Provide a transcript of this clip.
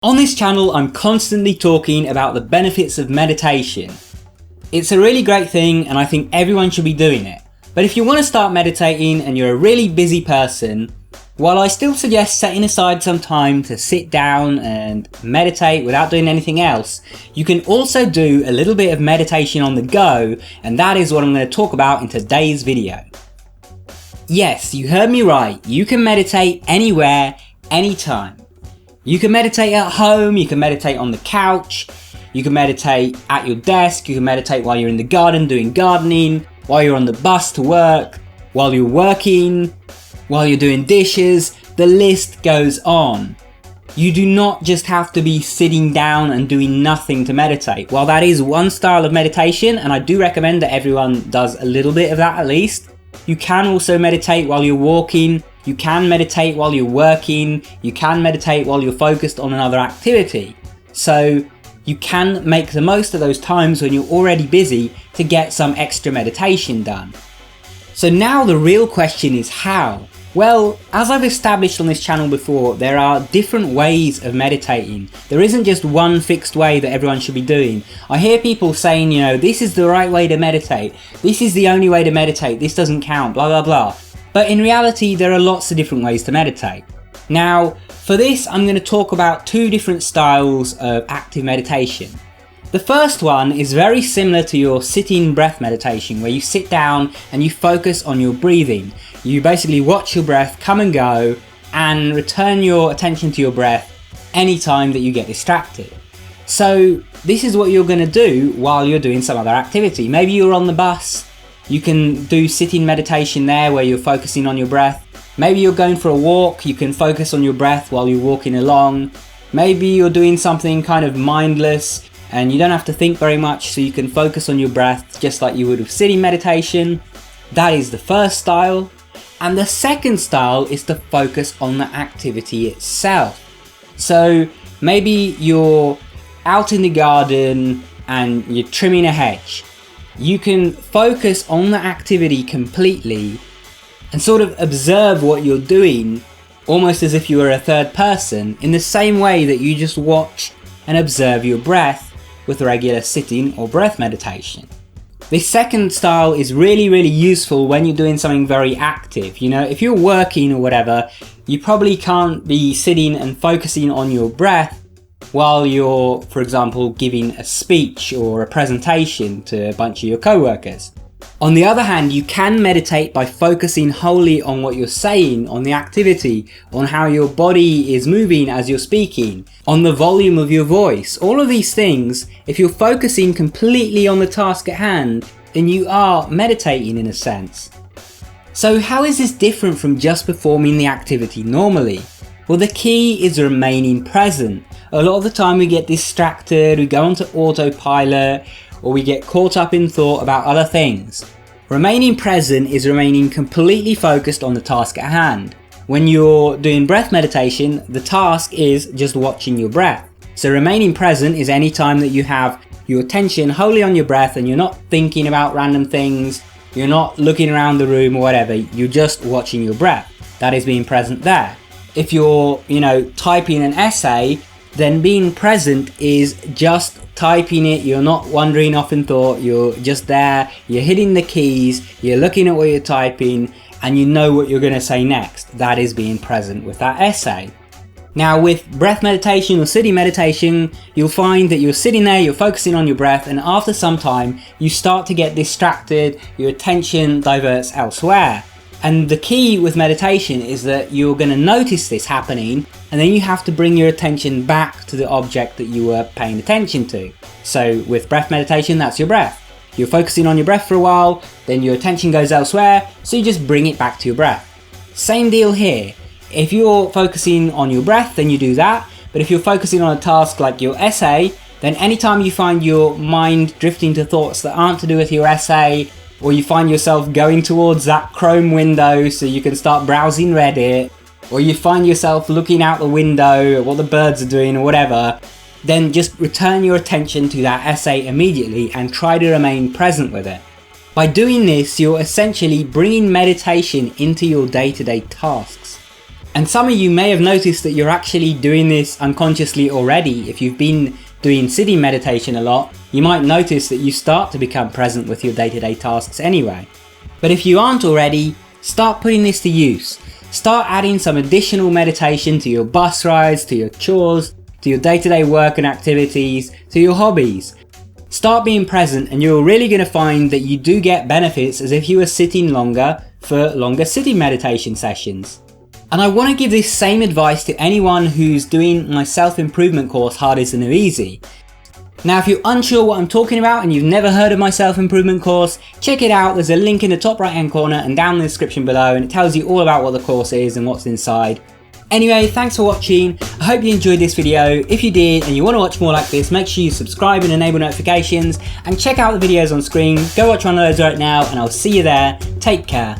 On this channel, I'm constantly talking about the benefits of meditation. It's a really great thing and I think everyone should be doing it. But if you want to start meditating and you're a really busy person, while I still suggest setting aside some time to sit down and meditate without doing anything else, you can also do a little bit of meditation on the go, and that is what I'm going to talk about in today's video. Yes, you heard me right, you can meditate anywhere, anytime. You can meditate at home, you can meditate on the couch, you can meditate at your desk, you can meditate while you're in the garden doing gardening, while you're on the bus to work, while you're working, while you're doing dishes, the list goes on. You do not just have to be sitting down and doing nothing to meditate. While that is one style of meditation, and I do recommend that everyone does a little bit of that at least, you can also meditate while you're walking, you can meditate while you're working, you can meditate while you're focused on another activity. So you can make the most of those times when you're already busy to get some extra meditation done. So now the real question is how? Well, as I've established on this channel before, there are different ways of meditating. There isn't just one fixed way that everyone should be doing. I hear people saying, you know, this is the right way to meditate, this is the only way to meditate, this doesn't count, blah blah blah. But in reality, there are lots of different ways to meditate. Now, for this, I'm going to talk about two different styles of active meditation. The first one is very similar to your sitting breath meditation, where you sit down and you focus on your breathing. You basically watch your breath come and go and return your attention to your breath anytime that you get distracted. So this is what you're going to do while you're doing some other activity. Maybe you're on the bus, you can do sitting meditation there where you're focusing on your breath. Maybe you're going for a walk, you can focus on your breath while you're walking along. Maybe you're doing something kind of mindless and you don't have to think very much, so you can focus on your breath just like you would with sitting meditation. That is the first style. And the second style is to focus on the activity itself. So maybe you're out in the garden and you're trimming a hedge. You can focus on the activity completely and sort of observe what you're doing, almost as if you were a third person, in the same way that you just watch and observe your breath with regular sitting or breath meditation. This second style is really useful when you're doing something very active. You know, if you're working or whatever, you probably can't be sitting and focusing on your breath while you're, for example, giving a speech or a presentation to a bunch of your co-workers. On the other hand, you can meditate by focusing wholly on what you're saying, on the activity, on how your body is moving as you're speaking, on the volume of your voice. All of these things, if you're focusing completely on the task at hand, then you are meditating in a sense. So how is this different from just performing the activity normally? Well, the key is remaining present. A lot of the time we get distracted, we go onto autopilot, or we get caught up in thought about other things. Remaining present is remaining completely focused on the task at hand. When you're doing breath meditation, the task is just watching your breath. So remaining present is any time that you have your attention wholly on your breath and you're not thinking about random things, you're not looking around the room or whatever, you're just watching your breath. That is being present there. If you're, typing an essay, then being present is just typing it, you're not wandering off in thought, you're just there, you're hitting the keys, you're looking at what you're typing, and you know what you're going to say next. That is being present with that essay. Now with breath meditation or sitting meditation, you'll find that you're sitting there, you're focusing on your breath, and after some time, you start to get distracted, your attention diverts elsewhere. And the key with meditation is that you're going to notice this happening, and then you have to bring your attention back to the object that you were paying attention to. So with breath meditation, that's your breath. You're focusing on your breath for a while, then your attention goes elsewhere, so you just bring it back to your breath. Same deal here. If you're focusing on your breath, then you do that. But if you're focusing on a task like your essay, then anytime you find your mind drifting to thoughts that aren't to do with your essay, or you find yourself going towards that Chrome window so you can start browsing Reddit, or you find yourself looking out the window at what the birds are doing or whatever, then just return your attention to that essay immediately and try to remain present with it. By doing this, you're essentially bringing meditation into your day-to-day tasks. And some of you may have noticed that you're actually doing this unconsciously already. If you've been doing sitting meditation a lot, you might notice that you start to become present with your day-to-day tasks anyway. But if you aren't already, start putting this to use. Start adding some additional meditation to your bus rides, to your chores, to your day-to-day work and activities, to your hobbies. Start being present and you're really going to find that you do get benefits as if you were sitting longer for longer sitting meditation sessions. And I want to give this same advice to anyone who's doing my self-improvement course, Hard Is the New Easy. Now, if you're unsure what I'm talking about and you've never heard of my self-improvement course, check it out. There's a link in the top right hand corner and down in the description below, and it tells you all about what the course is and what's inside. Anyway, thanks for watching. I hope you enjoyed this video. If you did and you want to watch more like this, make sure you subscribe and enable notifications, and check out the videos on screen. Go watch one of those right now and I'll see you there. Take care.